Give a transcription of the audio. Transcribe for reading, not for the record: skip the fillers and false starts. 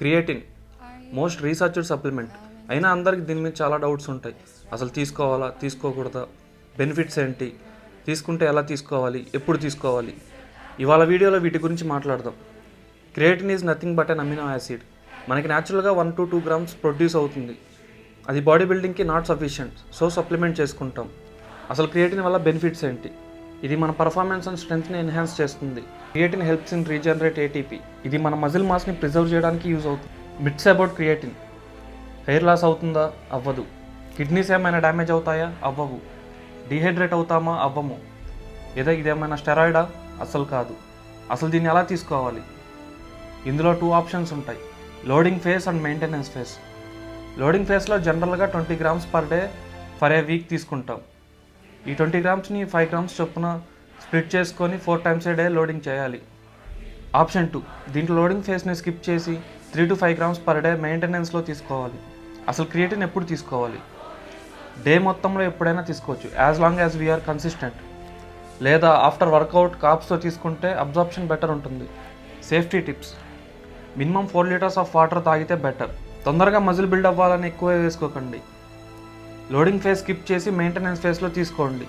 Creatine most researched supplement అయినా అందరికి దీని మీద చాలా డౌట్స్ ఉంటాయి. అసలు తీసుకోవాలా తీసుకోకూడదా, బెనిఫిట్స్ ఏంటి, తీసుకుంటే ఎలా తీసుకోవాలి, ఎప్పుడు తీసుకోవాలి. ఇవాళ వీడియోలో వీటి గురించి మాట్లాడదాం. Creatine is nothing but an amino acid. మనకి న్యాచురల్గా 1 to 2 grams ప్రొడ్యూస్ అవుతుంది. అది బాడీ బిల్డింగ్కి నాట్ సఫిషియంట్, సో సప్లిమెంట్ చేసుకుంటాం. అసలు క్రియేటిన్ వల్ల బెనిఫిట్స్ ఏంటి? ఇది మన పర్ఫార్మెన్స్ అండ్ స్ట్రెంత్ని ఎన్హాన్స్ చేస్తుంది. Creatine helps in regenerate ATP. ఇది మన మజిల్ మాస్ని ప్రిజర్వ్ చేయడానికి యూజ్ అవుతుంది. Myths about creatine: hair loss అవుతుందా? అవ్వదు. కిడ్నీస్ ఏమైనా డ్యామేజ్ అవుతాయా? అవ్వవు. డీహైడ్రేట్ అవుతామా? అవ్వము. ఇదేమైనా స్టెరాయిడా? అసలు కాదు. అసలు దీన్ని ఎలా తీసుకోవాలి? ఇందులో 2 ఆప్షన్స్ ఉంటాయి: loading face and maintenance face. Loading ఫేస్లో జనరల్గా 20 grams per day for a week తీసుకుంటాం. ఈ 20 gramsని 5 grams చొప్పున స్ప్లిట్ చేసుకొని 4 times a day లోడింగ్ చేయాలి. ఆప్షన్ 2, దీంట్లో లోడింగ్ ఫేస్ని స్కిప్ చేసి 3 to 5 grams పర్ డే మెయింటెనెన్స్లో తీసుకోవాలి. అసలు క్రియేటిన్ ఎప్పుడు తీసుకోవాలి? డే మొత్తంలో ఎప్పుడైనా తీసుకోవచ్చు, as long as we're consistent. లేదా ఆఫ్టర్ వర్కౌట్ కాప్స్తో తీసుకుంటే అబ్జార్ప్షన్ బెటర్ ఉంటుంది. Safety tips: minimum 4 liters of water తాగితే బెటర్. తొందరగా మజిల్ బిల్డ్ అవ్వాలని ఎక్కువ వేసుకోకండి. లోడింగ్ ఫేస్ స్కిప్ చేసి మెయింటెనెన్స్ ఫేస్లో తీసుకోండి.